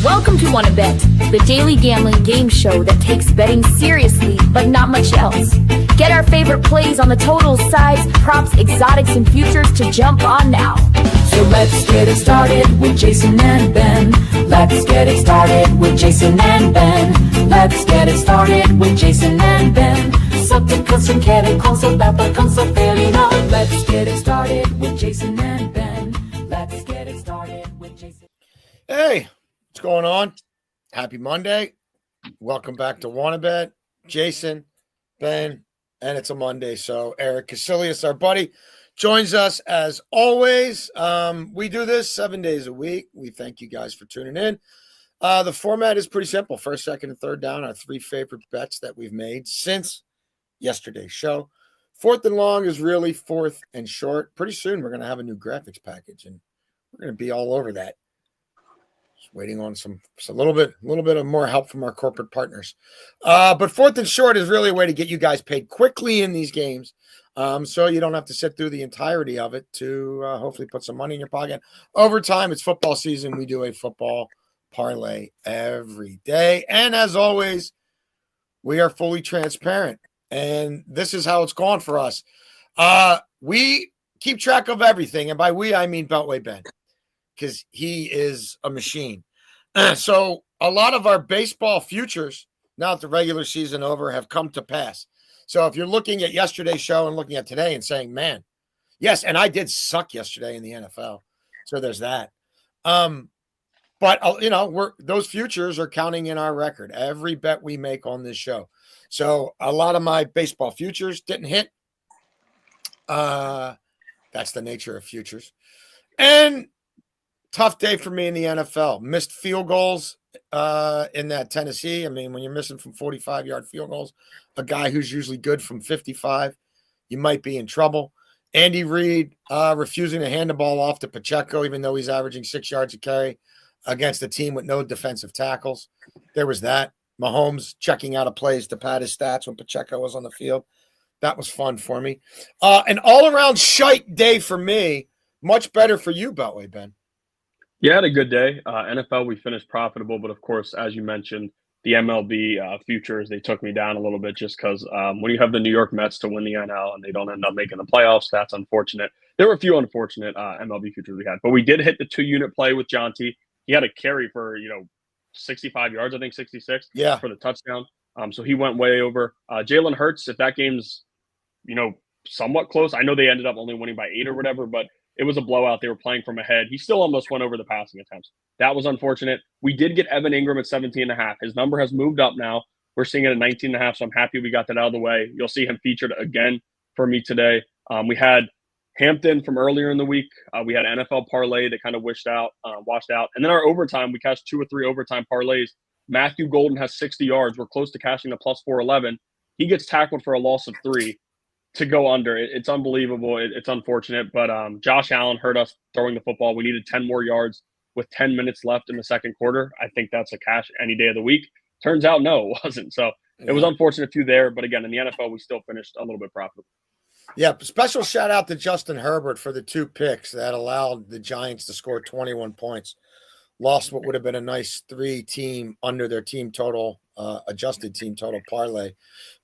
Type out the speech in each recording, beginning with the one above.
Welcome to Wanna Bet, the daily gambling game show that takes betting seriously, but not much else. Get our favorite plays on the totals, sides, props, exotics, and futures to jump on now. So let's get it started with Jason and Ben. Let's get it started with Jason and Ben. Let's get it started with Jason and Ben. Something comes from Kevin, calls about the comes so fairly no. Let's get it started with Jason and Ben. Let's get it started with Jason. Hey, what's going on? Happy Monday. Welcome back to Wanna Bet. Jason, Ben, and it's a Monday, so Eric Casillas, our buddy, joins us as always. We do this 7 days a week. We thank you guys for tuning in. The format is pretty simple. First, second, and third down are three favorite bets that we've made since yesterday's show. Fourth and long is really fourth and short. Pretty soon, we're going to have a new graphics package, and we're going to be all over that. Just waiting on a little bit of more help from our corporate partners. But fourth and short is really a way to get you guys paid quickly in these games. So you don't have to sit through the entirety of it to hopefully put some money in your pocket. Over time, it's football season. We do a football parlay every day. And as always, we are fully transparent. And this is how it's gone for us. We keep track of everything. And by we, I mean Beltway Ben, because he is a machine. So a lot of our baseball futures, now that the regular season over, have come to pass. So if you're looking at yesterday's show and looking at today and saying, man, yes, and I did suck yesterday in the NFL. So there's that. But those futures are counting in our record. Every bet we make on this show. So a lot of my baseball futures didn't hit. That's the nature of futures. And tough day for me in the NFL. Missed field goals in that Tennessee. I mean, when you're missing from 45-yard field goals, a guy who's usually good from 55, you might be in trouble. Andy Reid refusing to hand the ball off to Pacheco, even though he's averaging 6 yards a carry against a team with no defensive tackles. There was that. Mahomes checking out of plays to pad his stats when Pacheco was on the field. That was fun for me. An all-around shite day for me. Much better for you, Beltway, Ben. Yeah, had a good day. NFL, we finished profitable, but of course, as you mentioned, the MLB futures, they took me down a little bit just because when you have the New York Mets to win the NL and they don't end up making the playoffs, that's unfortunate. There were a few unfortunate MLB futures we had, but we did hit the 2-unit play with Jonty. He had a carry for, 65 yards, I think 66 for the touchdown. So he went way over. Jalen Hurts, if that game's, somewhat close, I know they ended up only winning by 8 or whatever, but it was a blowout. They were playing from ahead. He still almost went over the passing attempts. That was unfortunate. We did get Evan Ingram at 17.5. His number has moved up now. We're seeing it at 19.5, so I'm happy we got that out of the way. You'll see him featured again for me today. We had Hampton from earlier in the week. We had NFL parlay that kind of washed out. And then our overtime, we cashed 2 or 3 overtime parlays. Matthew Golden has 60 yards. We're close to cashing the plus 411. He gets tackled for a loss of 3 to go under. It's unbelievable. It's unfortunate. But Josh Allen hurt us throwing the football. We needed 10 more yards with 10 minutes left in the second quarter. I think that's a cash any day of the week. Turns out, no, it wasn't. So it was unfortunate too there. But again, in the NFL, we still finished a little bit profitable. Yeah, special shout out to Justin Herbert for the 2 picks that allowed the Giants to score 21 points. Lost what would have been a nice 3-team under their team total, adjusted team total parlay,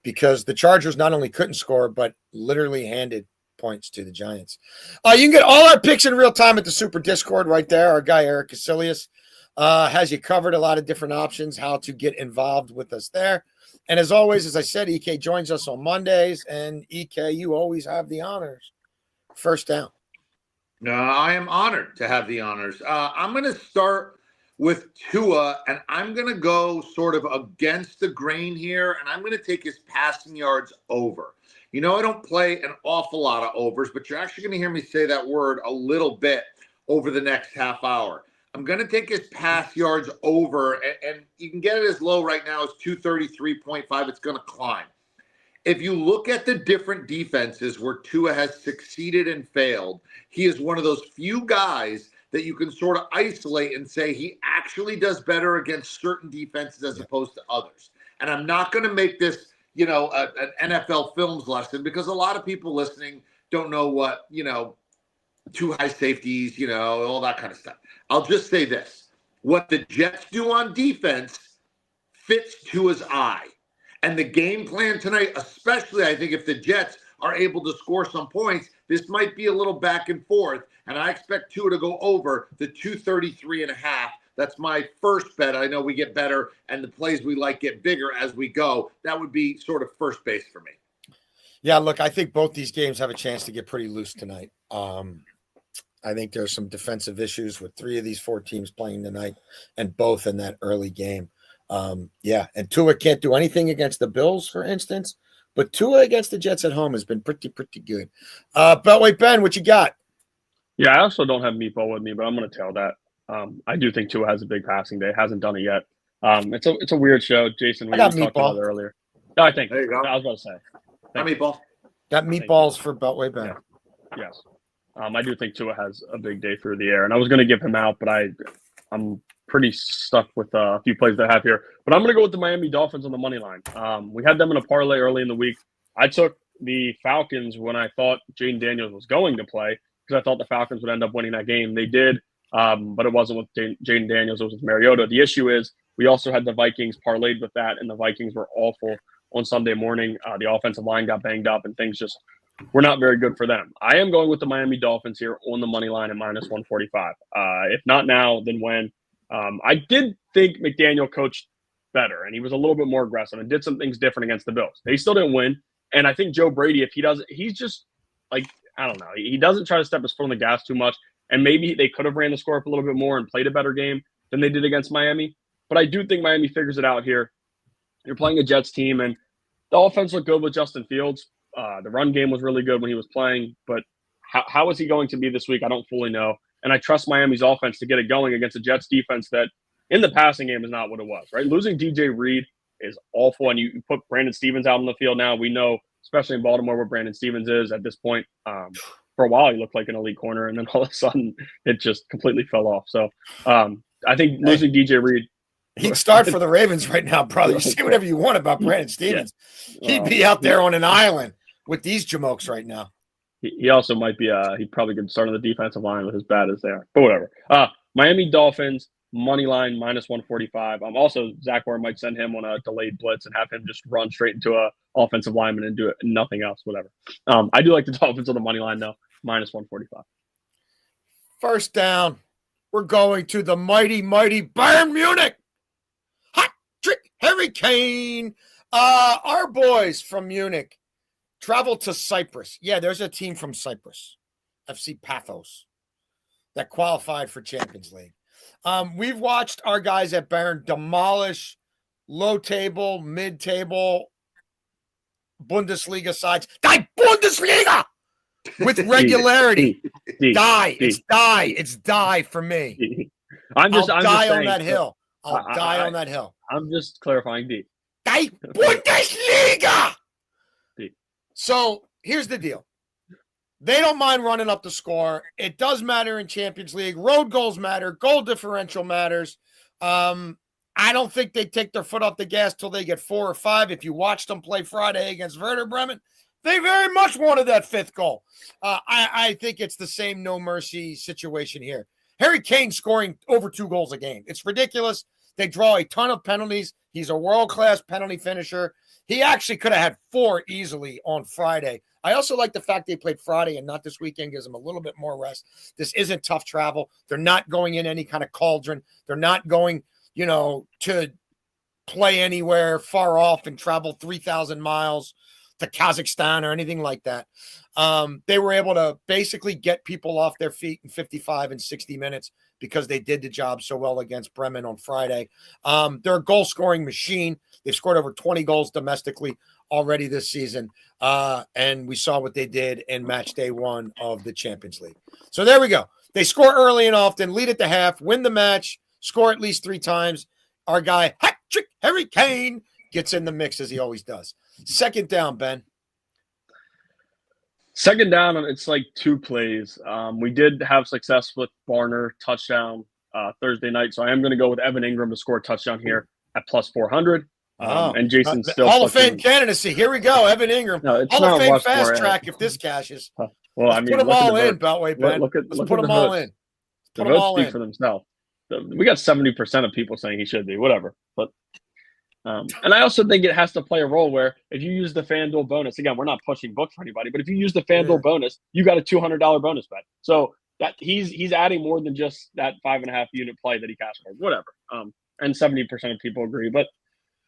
because the Chargers not only couldn't score, but literally handed points to the Giants. You can get all our picks in real time at the Super Discord right there. Our guy, Eric Casillas, has you covered a lot of different options, how to get involved with us there. And as always, as I said, EK joins us on Mondays. And EK, you always have the honors. First down. No, I am honored to have the honors. I'm going to start with Tua, and I'm going to go sort of against the grain here, and I'm going to take his passing yards over. I don't play an awful lot of overs, but you're actually going to hear me say that word a little bit over the next half hour. I'm going to take his pass yards over, and you can get it as low right now as 233.5. It's going to climb. If you look at the different defenses where Tua has succeeded and failed, he is one of those few guys that you can sort of isolate and say he actually does better against certain defenses as opposed to others. And I'm not going to make this, an NFL films lesson, because a lot of people listening don't know what, 2 high safeties, all that kind of stuff. I'll just say this. what the Jets do on defense fits Tua's eye. And the game plan tonight, especially I think if the Jets are able to score some points, this might be a little back and forth. And I expect Tua to go over the 233.5. That's my first bet. I know we get better and the plays we like get bigger as we go. That would be sort of first base for me. Yeah, look, I think both these games have a chance to get pretty loose tonight. I think there's some defensive issues with 3 of these 4 teams playing tonight and both in that early game. And Tua can't do anything against the Bills, for instance, but Tua against the Jets at home has been pretty good. Beltway Ben, what you got? Yeah, I also don't have Meatball with me, but I'm going to tell that. I do think Tua has a big passing day. Hasn't done it yet. It's a weird show, Jason. We were talking about it earlier. No, I think. There you go. I was about to say. Meatball. Got meatballs for Beltway Ben. Yeah. Yes. I do think Tua has a big day through the air, and I was going to give him out, but I'm pretty stuck with a few plays that I have here. But I'm going to go with the Miami Dolphins on the money line. We had them in a parlay early in the week. I took the Falcons when I thought Jaden Daniels was going to play because I thought the Falcons would end up winning that game. They did, but it wasn't with Jaden Daniels. It was with Mariota. The issue is we also had the Vikings parlayed with that, and the Vikings were awful on Sunday morning. The offensive line got banged up, and things just were not very good for them. I am going with the Miami Dolphins here on the money line at minus 145. If not now, then when? I did think McDaniel coached better, and he was a little bit more aggressive and did some things different against the Bills. They still didn't win, and I think Joe Brady, if he doesn't, he's just like, I don't know. He doesn't try to step his foot on the gas too much, and maybe they could have ran the score up a little bit more and played a better game than they did against Miami. But I do think Miami figures it out here. You're playing a Jets team, and the offense looked good with Justin Fields. The run game was really good when he was playing, but how is he going to be this week? I don't fully know. And I trust Miami's offense to get it going against a Jets defense that in the passing game is not what it was, right? Losing DJ Reed is awful, and you put Brandon Stevens out on the field now. We know, especially in Baltimore, where Brandon Stevens is at this point. For a while, he looked like an elite corner, and then all of a sudden, it just completely fell off. So I think losing DJ Reed. He'd start for the Ravens right now, brother. You say whatever you want about Brandon Stevens. Yeah. He'd be out there on an island with these jamokes right now. He also might be he probably could start on the defensive line with as bad as they are. But whatever. Miami Dolphins, money line, minus 145. Also, Zach Warren might send him on a delayed blitz and have him just run straight into a offensive lineman and do it, nothing else, whatever. I do like the Dolphins on the money line, though, minus 145. First down, we're going to the mighty Bayern Munich. Hot trick, Harry Kane. Our boys from Munich traveled to Cyprus. Yeah, there's a team from Cyprus, FC Paphos, that qualified for Champions League. We've watched our guys at Bayern demolish low table, mid table, Bundesliga sides. Die Bundesliga with regularity. It's die for me. I'll die on that hill. I'll die on that hill. I'm just clarifying D. Die Bundesliga. So here's the deal. They don't mind running up the score. It does matter in Champions League. Road goals matter. Goal differential matters. I don't think they take their foot off the gas till they get 4 or 5. If you watched them play Friday against Werder Bremen, they very much wanted that 5th goal. I think it's the same no mercy situation here. Harry Kane scoring over 2 goals a game. It's ridiculous. They draw a ton of penalties. He's a world-class penalty finisher. He actually could have had 4 easily on Friday. I also like the fact they played Friday and not this weekend, gives them a little bit more rest. This isn't tough travel. They're not going in any kind of cauldron. They're not going, to play anywhere far off and travel 3,000 miles to Kazakhstan or anything like that. They were able to basically get people off their feet in 55 and 60 minutes because they did the job so well against Bremen on Friday. They're a goal-scoring machine. They've scored over 20 goals domestically already this season, and we saw what they did in match day 1 of the Champions League. So there we go. They score early and often, lead at the half, win the match, score at least 3 times. Our guy, hat-trick Harry Kane, gets in the mix as he always does. Second down, Ben. Second down, it's like 2 plays. We did have success with Barner touchdown Thursday night, so I am going to go with Evan Ingram to score a touchdown here at plus 400. And Jason still Hall of Fame candidacy. Here we go, Evan Ingram. No, Hall of Fame fast track if this cashes. Well, Let's put them all in, Beltway Ben. Let's put them all in. The votes speak for themselves. We got 70% of people saying he should be, whatever. But and I also think it has to play a role where if you use the FanDuel bonus, again, we're not pushing books for anybody, but if you use the FanDuel bonus, you got a $200 bonus bet. So that he's adding more than just that 5.5 unit play that he cashed for, whatever. And 70% of people agree, but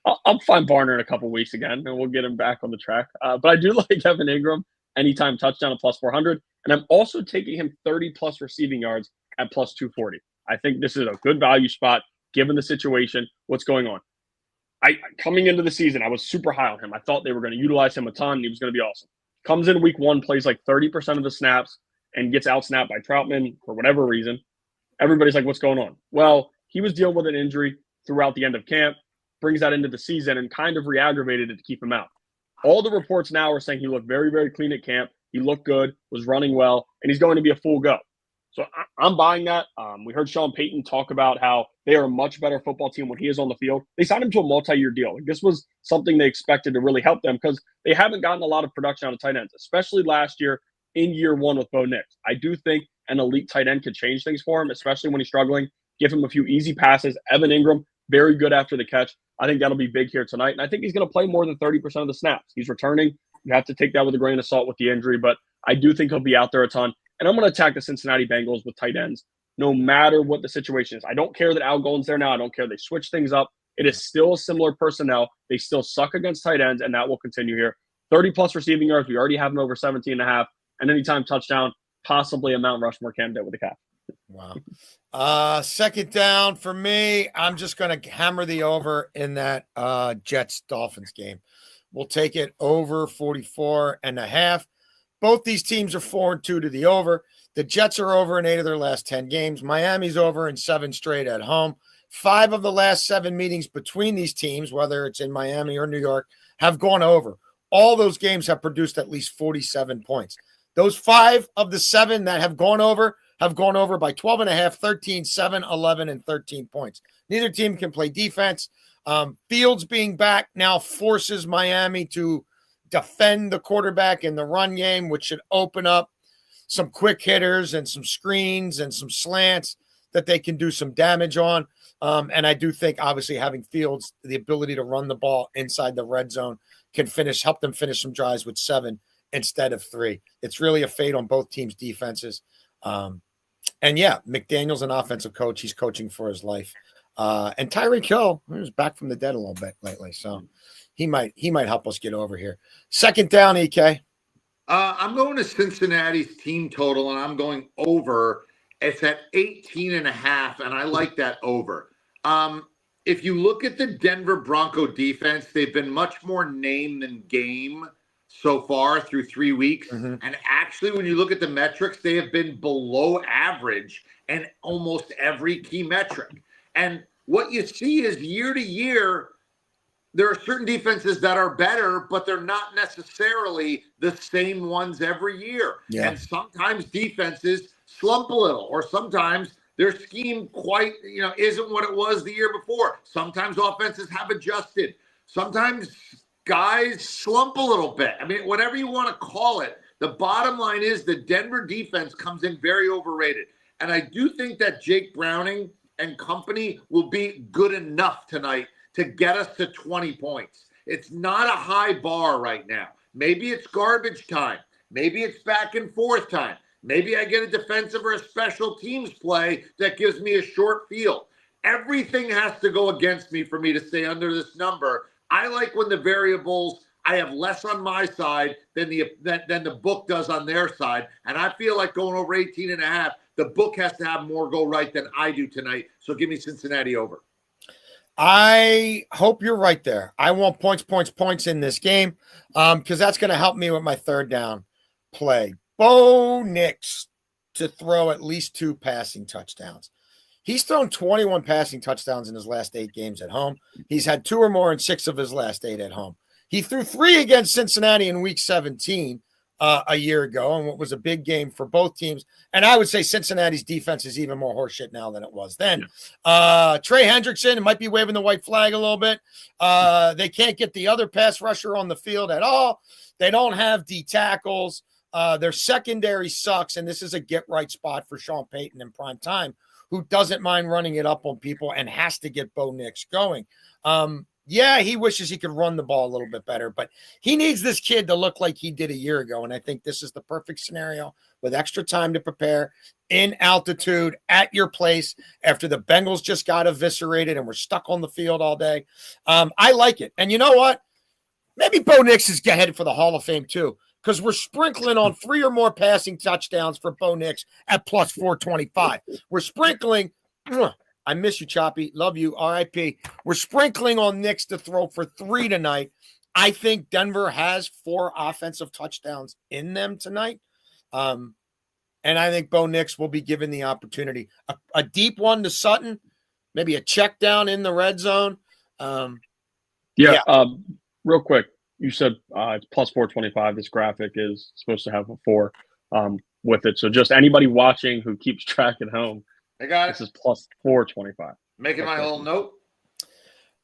I'll find Barner in a couple weeks again, and we'll get him back on the track. But I do like Evan Ingram anytime touchdown at plus 400, and I'm also taking him 30 plus receiving yards at plus 240. I think this is a good value spot given the situation, what's going on. Coming into the season, I was super high on him. I thought they were going to utilize him a ton. And he was going to be awesome. Comes in week 1, plays like 30% of the snaps, and gets outsnapped by Troutman for whatever reason. Everybody's like, what's going on? Well, he was dealing with an injury throughout the end of camp, brings that into the season, and kind of re-aggravated it to keep him out. All the reports now are saying he looked very, very clean at camp. He looked good, was running well, and he's going to be a full go. So I'm buying that. We heard Sean Payton talk about how they are a much better football team when he is on the field. They signed him to a multi-year deal. This was something they expected to really help them because they haven't gotten a lot of production out of tight ends, especially last year in year 1 with Bo Nix. I do think an elite tight end could change things for him, especially when he's struggling. Give him a few easy passes. Evan Ingram, very good after the catch. I think that'll be big here tonight. And I think he's going to play more than 30% of the snaps. He's returning. You have to take that with a grain of salt with the injury, but I do think he'll be out there a ton. And I'm going to attack the Cincinnati Bengals with tight ends, no matter what the situation is. I don't care that Al Golden's there now. I don't care they switch things up. It is still a similar personnel. They still suck against tight ends, and that will continue here. 30-plus receiving yards. We already have him over 17.5. And anytime touchdown, possibly a Mount Rushmore candidate with a cap. Wow. Second down for me. I'm just going to hammer the over in that Jets-Dolphins game. We'll take it over 44.5. Both these teams are 4-2 to the over. The Jets are over in 8 of their last 10 games. Miami's over in 7 straight at home. 5 of the last 7 meetings between these teams, whether it's in Miami or New York, have gone over. All those games have produced at least 47 points. Those 5 of the 7 that have gone over by 12.5, 13, 7, 11, and 13 points. Neither team can play defense. Fields being back now forces Miami to defend the quarterback in the run game, which should open up some quick hitters and some screens and some slants that they can do some damage on. And I do think, obviously, having Fields, the ability to run the ball inside the red zone can help them finish some drives with 7 instead of 3. It's really a fade on both teams' defenses. And yeah, McDaniel's an offensive coach. He's coaching for his life. And Tyreek Hill is back from the dead a little bit lately. So he might help us get over here. Second down, EK. I'm going to Cincinnati's team total, and I'm going over. It's at 18.5, and I like that over. If you look at the Denver Bronco defense, they've been much more name than game so far through 3 weeks. Mm-hmm. And actually, when you look at the metrics, they have been below average in almost every key metric. And what you see is year to year, there are certain defenses that are better, but they're not necessarily the same ones every year. Yeah. And sometimes defenses slump a little, or sometimes their scheme isn't what it was the year before. Sometimes offenses have adjusted. Sometimes guys slump a little bit. I mean, whatever you want to call it, the bottom line is the Denver defense comes in very overrated. And I do think that Jake Browning and company will be good enough tonight to get us to 20 points. It's not a high bar right now. Maybe it's garbage time. Maybe it's back and forth time. Maybe I get a defensive or a special teams play that gives me a short field. Everything has to go against me for me to stay under this number. I like when the variables, I have less on my side than the book does on their side. And I feel like going over 18.5, the book has to have more go right than I do tonight. So give me Cincinnati over. I hope you're right there. I want points in this game because that's going to help me with my third down play. Bo Nix to throw at least 2 passing touchdowns. He's thrown 21 passing touchdowns in his last 8 games at home. He's had 2 or more in 6 of his last 8 at home. He threw 3 against Cincinnati in week 17 a year ago, and what was a big game for both teams. And I would say Cincinnati's defense is even more horseshit now than it was then. Trey Hendrickson might be waving the white flag a little bit. They can't get the other pass rusher on the field at all. They don't have D tackles. Their secondary sucks, and this is a get-right spot for Sean Payton in prime time, who doesn't mind running it up on people and has to get Bo Nix going. Yeah, he wishes he could run the ball a little bit better, but he needs this kid to look like he did a year ago. And I think this is the perfect scenario with extra time to prepare in altitude at your place after the Bengals just got eviscerated and we're stuck on the field all day. I like it. And you know what? Maybe Bo Nix is headed for the Hall of Fame too, because we're sprinkling on 3 or more passing touchdowns for Bo Nix at plus 425. We're sprinkling. I miss you, Choppy. Love you. RIP. We're sprinkling on Nix to throw for 3 tonight. I think Denver has 4 offensive touchdowns in them tonight. And I think Bo Nix will be given the opportunity. A deep one to Sutton, maybe a check down in the red zone. Real quick, you said it's plus 425. This graphic is supposed to have a 4 with it. So just anybody watching who keeps track at home, I got it. This is plus 425. Making my little note.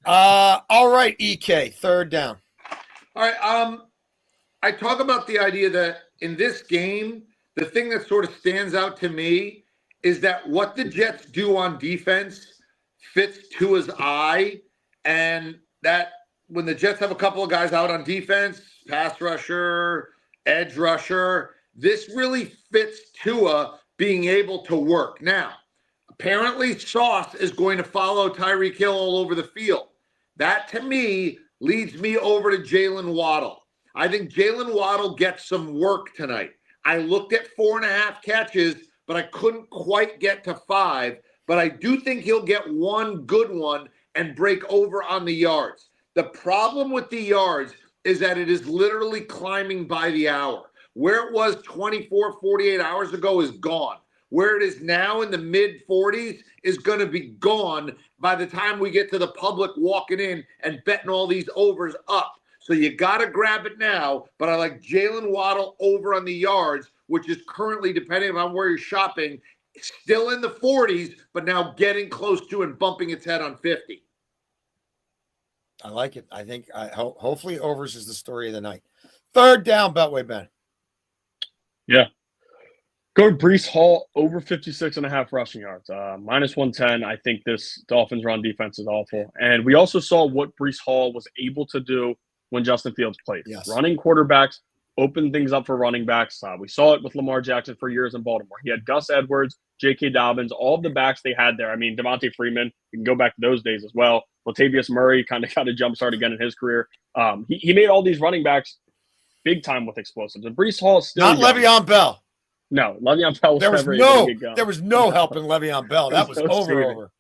All right, EK, third down. All right. I talk about the idea that in this game, the thing that sort of stands out to me is that what the Jets do on defense fits Tua's eye, and that when the Jets have a couple of guys out on defense, pass rusher, edge rusher, this really fits Tua being able to work. Now, apparently Sauce is going to follow Tyreek Hill all over the field. That, to me, leads me over to Jalen Waddle. I think Jalen Waddle gets some work tonight. I looked at 4.5 catches, but I couldn't quite get to 5. But I do think he'll get one good one and break over on the yards. The problem with the yards is that it is literally climbing by the hour. Where it was 24, 48 hours ago is gone. Where it is now in the mid-40s is going to be gone by the time we get to the public walking in and betting all these overs up. So you got to grab it now, but I like Jalen Waddle over on the yards, which is currently, depending on where you're shopping, still in the 40s, but now getting close to and bumping its head on 50. I like it. I think hopefully overs is the story of the night. Third down, Beltway Ben. Yeah. Go to Breece Hall over 56.5 rushing yards. Minus 110. I think this Dolphins run defense is awful. And we also saw what Breece Hall was able to do when Justin Fields played. Yes. Running quarterbacks, open things up for running backs. We saw it with Lamar Jackson for years in Baltimore. He had Gus Edwards, J.K. Dobbins, all of the backs they had there. I mean, Devontae Freeman, you can go back to those days as well. Latavius Murray kind of got a jump start again in his career. He made all these running backs big time with explosives. And Breece Hall is still not young. Le'Veon Bell. No, Le'Veon Bell was there was no helping Le'Veon Bell. That was over.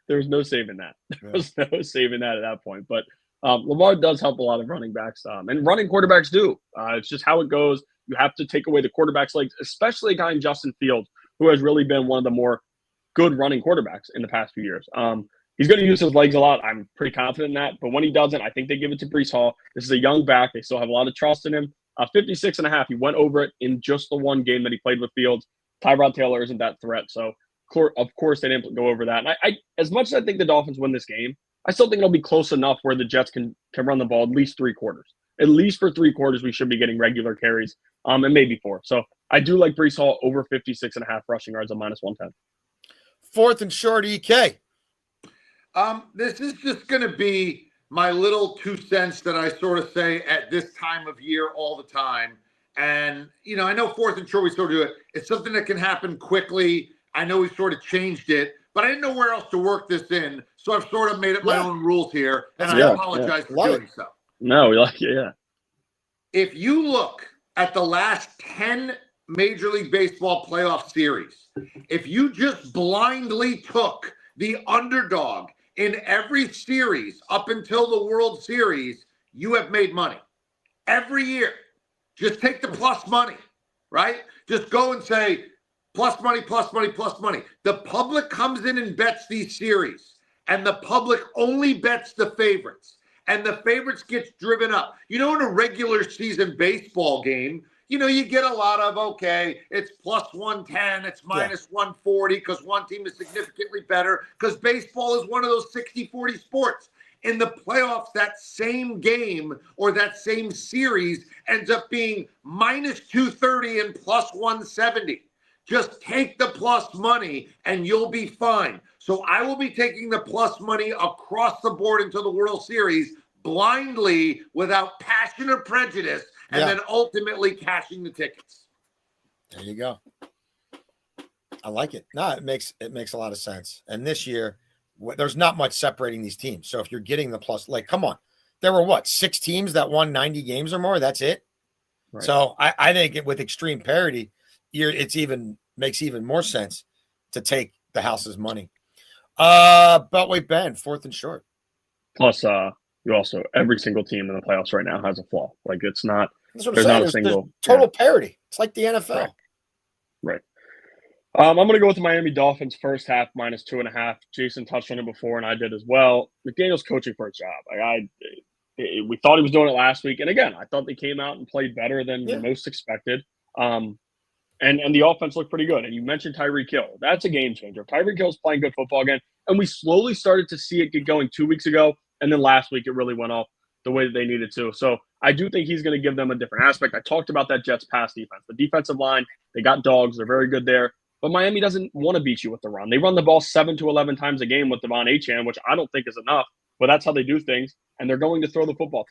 There was no saving that. There was no saving that at that point. But Lamar does help a lot of running backs, and running quarterbacks do. It's just how it goes. You have to take away the quarterback's legs, especially a guy in Justin Fields, who has really been one of the more good running quarterbacks in the past few years. He's going to use his legs a lot. I'm pretty confident in that. But when he doesn't, I think they give it to Breece Hall. This is a young back. They still have a lot of trust in him. 56.5. He went over it in just the one game that he played with Fields. Tyrod Taylor isn't that threat. So, of course, they didn't go over that. And I as much as I think the Dolphins win this game, I still think it'll be close enough where the Jets can run the ball at least 3 quarters. At least for 3 quarters, we should be getting regular carries, and maybe 4. So I do like Breece Hall over 56.5 rushing yards at minus 110. Fourth and short, EK. This is just going to be my little 2 cents that I sort of say at this time of year all the time. And, you know, I know fourth and short, we sort of do it. It's something that can happen quickly. I know we sort of changed it, but I didn't know where else to work this in. So I've sort of made up my own rules here, and I apologize for doing so. No, we like it, yeah. If you look at the last 10 Major League Baseball playoff series, if you just blindly took the underdog in every series up until the World Series, you have made money. Every year. Just take the plus money, right? Just go and say, plus money, plus money, plus money. The public comes in and bets these series, and the public only bets the favorites, and the favorites gets driven up. You know, in a regular season baseball game, you know, you get a lot of, okay, it's plus 110, it's minus 140 because one team is significantly better because baseball is one of those 60-40 sports. In the playoffs, that same game or that same series ends up being minus 230 and plus 170. Just take the plus money and you'll be fine. So I will be taking the plus money across the board into the World Series blindly without passion or prejudice, and then ultimately cashing the tickets. There you go. I like it. No, it makes a lot of sense. And this year, there's not much separating these teams. So if you're getting the plus, like, come on, there were 6 teams that won 90 games or more. That's it. Right. So I think with extreme parity, makes even more sense to take the house's money. Beltway Ben, 4th and short. Plus, you also, every single team in the playoffs right now has a flaw. Like, it's not, that's what there's I'm saying. not a single total parity. It's like the NFL. Right. I'm going to go with the Miami Dolphins first half -2.5. Jason touched on it before, and I did as well. McDaniel's coaching for a job. We thought he was doing it last week, and again, I thought they came out and played better than most expected. And the offense looked pretty good. And you mentioned Tyreek Hill. That's a game changer. Tyreek Hill's playing good football again, and we slowly started to see it get going 2 weeks ago, and then last week it really went off the way that they needed to. So I do think he's going to give them a different aspect. I talked about that Jets pass defense. The defensive line, they got dogs. They're very good there. But Miami doesn't want to beat you with the run. They run the ball 7 to 11 times a game with Devon Achane, which I don't think is enough. But that's how they do things. And they're going to throw the football.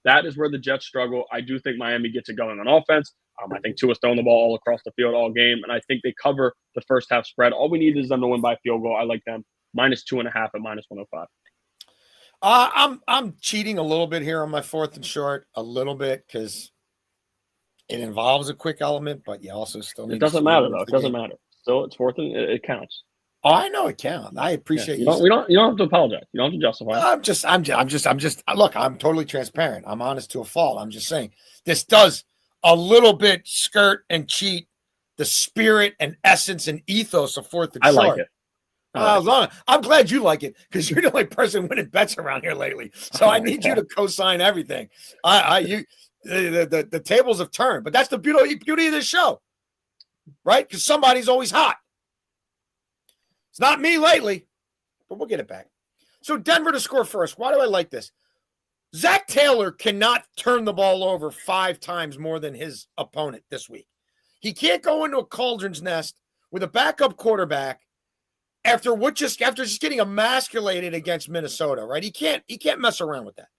That is where the Jets struggle. I do think Miami gets it going on offense. I think Tua's throwing the ball all across the field all game. And I think they cover the first half spread. All we need is them to win by field goal. I like them -2.5 at -105. I'm cheating a little bit here on my 4th and short, a little bit, because it involves a quick element, but you also still need. It doesn't matter though. It doesn't matter. Still, it's 4th and it counts. Oh, I know it counts. I appreciate you. You don't have to apologize. You don't have to justify it. I'm just. Look, I'm totally transparent. I'm honest to a fault. I'm just saying this does a little bit skirt and cheat the spirit and essence and ethos of 4th and short. I like it. I'm glad you like it because you're the only person winning bets around here lately. So I need you to co-sign everything. The tables have turned, but that's the beauty of this show, right? Because somebody's always hot. It's not me lately, but we'll get it back. So Denver to score first. Why do I like this? Zach Taylor cannot turn the ball over 5 times more than his opponent this week. He can't go into a cauldron's nest with a backup quarterback after just getting emasculated against Minnesota, right? He can't mess around with that.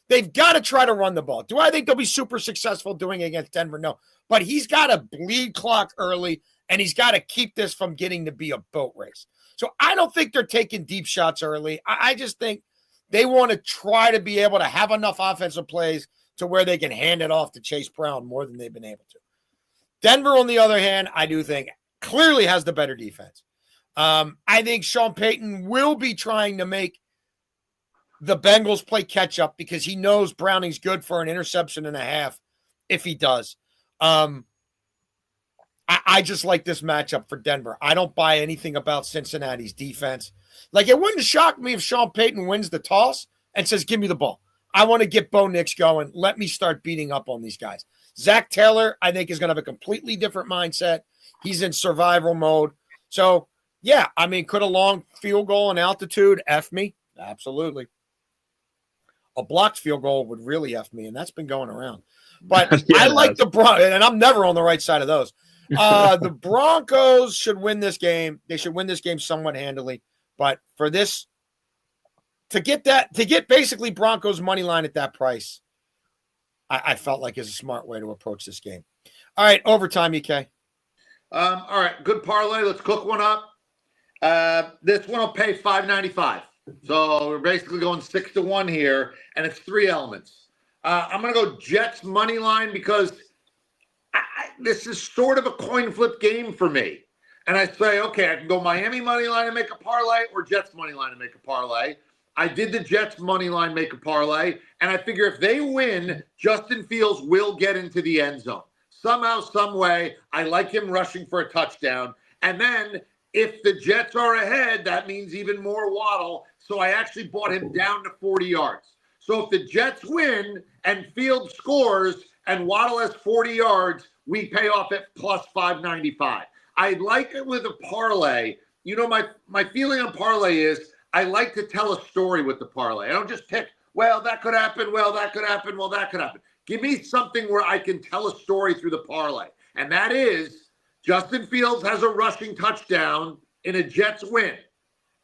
They've got to try to run the ball. Do I think they'll be super successful doing it against Denver? No. But he's got to bleed clock early, and he's got to keep this from getting to be a boat race. So I don't think they're taking deep shots early. I just think they want to try to be able to have enough offensive plays to where they can hand it off to Chase Brown more than they've been able to. Denver, on the other hand, I do think clearly has the better defense. I think Sean Payton will be trying to make the Bengals play catch up because he knows Browning's good for an interception and a half if he does. I just like this matchup for Denver. I don't buy anything about Cincinnati's defense. Like, it wouldn't shock me if Sean Payton wins the toss and says, give me the ball. I want to get Bo Nix going. Let me start beating up on these guys. Zach Taylor, I think, is going to have a completely different mindset. He's in survival mode. So, yeah, I mean, could a long field goal in altitude F me? Absolutely. A blocked field goal would really F me, and that's been going around. But I like the Broncos, and I'm never on the right side of those. The Broncos should win this game. They should win this game somewhat handily. But for this, to get basically Broncos money line at that price, I felt like is a smart way to approach this game. All right, overtime, EK. All right, good parlay. Let's cook one up. This one will pay $5.95. So we're basically going 6-1 here, and it's 3 elements. I'm going to go Jets money line because this is sort of a coin flip game for me. And I say, okay, I can go Miami money line and make a parlay or Jets money line and make a parlay. I did the Jets money line, make a parlay, and I figure if they win, Justin Fields will get into the end zone. Somehow, some way, I like him rushing for a touchdown. And then if the Jets are ahead, that means even more Waddle. So I actually bought him down to 40 yards. So if the Jets win and Fields scores and Waddle has 40 yards, we pay off at plus 595. I like it with a parlay. You know, my feeling on parlay is I like to tell a story with the parlay. I don't just pick, well, that could happen, well, that could happen, well, that could happen. Give me something where I can tell a story through the parlay. And that is Justin Fields has a rushing touchdown in a Jets win.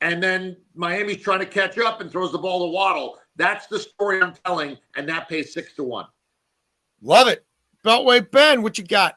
And then Miami's trying to catch up and throws the ball to Waddle. That's the story I'm telling, and that pays 6-1. Love it. Beltway Ben, what you got?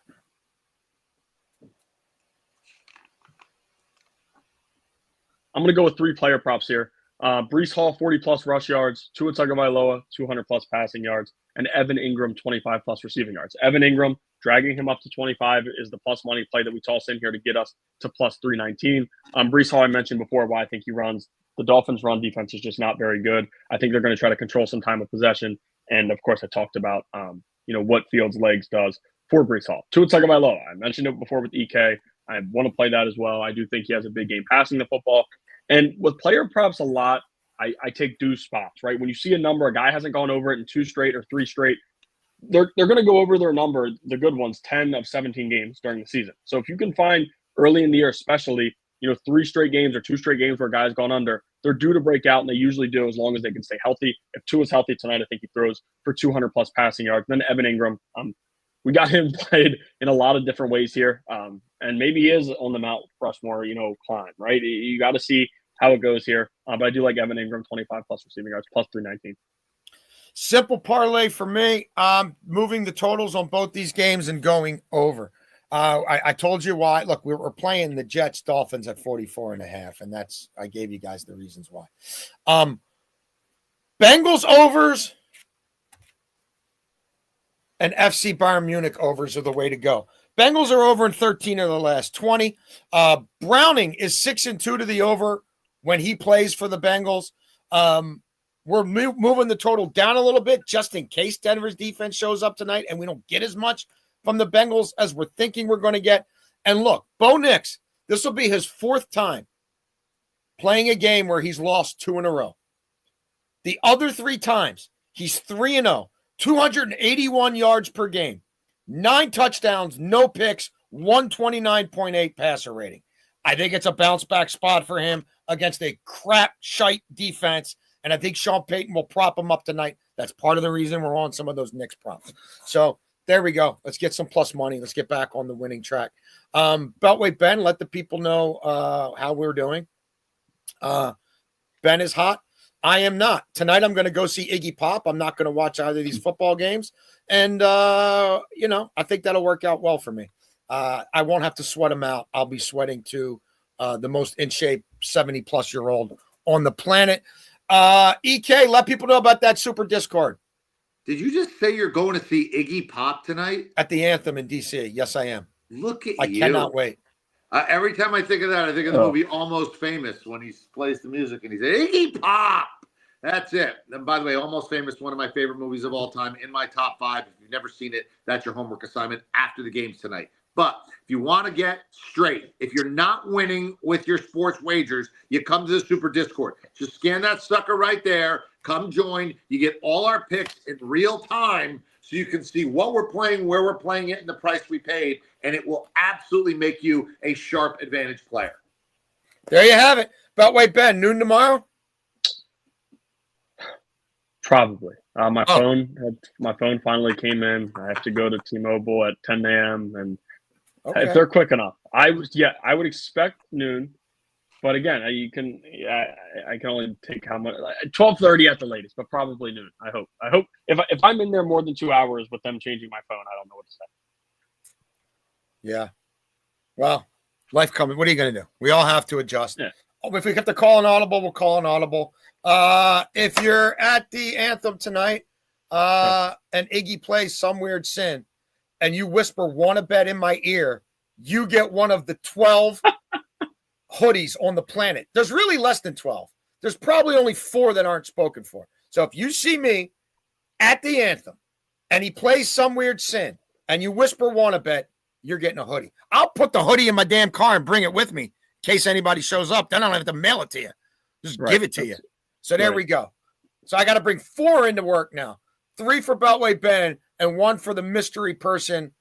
I'm going to go with 3 player props here. Brees Hall, 40-plus rush yards. Tua Tagovailoa, 200-plus passing yards. And Evan Ingram, 25-plus receiving yards. Evan Ingram, dragging him up to 25 is the plus money play that we toss in here to get us to plus 319. Brees Hall, I mentioned before why I think he runs. The Dolphins' run defense is just not very good. I think they're going to try to control some time of possession. And, of course, I talked about, what Fields' legs does for Brees Hall. Tua Tagovailoa, I mentioned it before with EK. I want to play that as well. I do think he has a big game passing the football. And with player props a lot, I take deuce spots, right? When you see a number, a guy hasn't gone over it in 2 straight or 3 straight, they're going to go over their number, the good ones, 10 of 17 games during the season. So if you can find early in the year, especially, 3 straight games or 2 straight games where guys gone under, they're due to break out, and they usually do as long as they can stay healthy. If Tua's healthy tonight, I think he throws for 200-plus passing yards. Then Evan Ingram, we got him played in a lot of different ways here. And maybe he is on the Mount Rushmore, climb, right? You got to see how it goes here. But I do like Evan Ingram, 25-plus receiving yards, plus 319. Simple parlay for me. Moving the totals on both these games and going over. I told you why. Look, we're playing the Jets Dolphins at 44.5, and I gave you guys the reasons why. Bengals overs and FC Bayern Munich overs are the way to go. Bengals are over in 13 of the last 20. Browning is 6-2 to the over when he plays for the Bengals. We're moving the total down a little bit just in case Denver's defense shows up tonight and we don't get as much from the Bengals as we're thinking we're going to get. And look, Bo Nix, this will be his 4th time playing a game where he's lost 2 in a row. The other 3 times, he's 3-0, 281 yards per game, 9 touchdowns, no picks, 129.8 passer rating. I think it's a bounce back spot for him against a crap shite defense. And I think Sean Payton will prop him up tonight. That's part of the reason we're on some of those Knicks props. So there we go. Let's get some plus money. Let's get back on the winning track. Beltway Ben, let the people know how we're doing. Ben is hot. I am not. Tonight I'm going to go see Iggy Pop. I'm not going to watch either of these football games. And, I think that'll work out well for me. I won't have to sweat him out. I'll be sweating to the most in shape 70-plus-year-old on the planet. EK, let people know about that super Discord. Did you just say you're going to see Iggy Pop tonight? At the Anthem in D.C. Yes, I am. Look at I you. cannot wait. Every time I think of that, I think of the movie Almost Famous when he plays the music and he says, Iggy Pop! That's it. And by the way, Almost Famous, one of my favorite movies of all time, in my top 5. If you've never seen it, that's your homework assignment after the games tonight. But if you want to get straight, if you're not winning with your sports wagers, you come to the Super Discord. Just scan that sucker right there. Come join. You get all our picks in real time so you can see what we're playing, where we're playing it, and the price we paid. And it will absolutely make you a sharp advantage player. There you have it. Beltway Ben, noon tomorrow? Probably. My phone finally came in. I have to go to T-Mobile at 10 a.m. and if they're quick enough, I would expect noon, but again, I can only take how much 12:30 at the latest, but probably noon. I hope if I'm in there more than 2 hours with them changing my phone, I don't know what to say. Yeah. Well, life coming. What are you going to do? We all have to adjust. Yeah. If we have to call an audible, we'll call an audible. If you're at the Anthem tonight, and Iggy plays Some Weird Sin, and you whisper "wanna bet" in my ear, you get one of the 12 hoodies on the planet. There's really less than 12. There's probably only 4 that aren't spoken for. So if you see me at the Anthem and he plays Some Weird Sin and you whisper "wanna bet," you're getting a hoodie. I'll put the hoodie in my damn car and bring it with me in case anybody shows up. Then I don't have to mail it to you. Just give it to you. So there we go. So I got to bring 4 into work now. 3 for Beltway Ben and 1 for the mystery person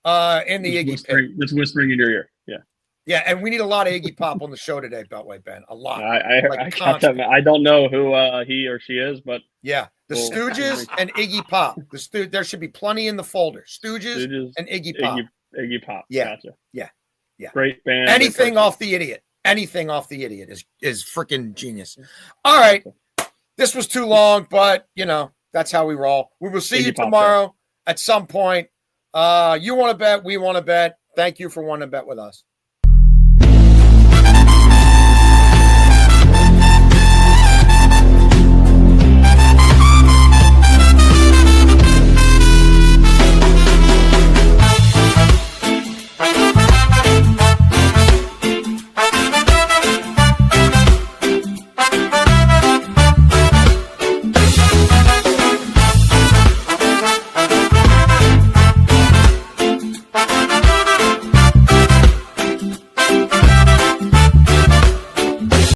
in the Iggy pit. Just whispering in your ear. Yeah. Yeah, and we need a lot of Iggy Pop on the show today, Beltway Ben. A lot. I got that. I don't know who he or she is, but yeah, the Stooges and Iggy Pop. There should be plenty in the folder. Stooges and Iggy Pop. Iggy Pop. Yeah. Gotcha. Yeah. Great band. Anything off the idiot. Anything off the idiot is freaking genius. All right. This was too long, but that's how we roll. We will see you tomorrow at some point. You want to bet, we want to bet. Thank you for wanting to bet with us.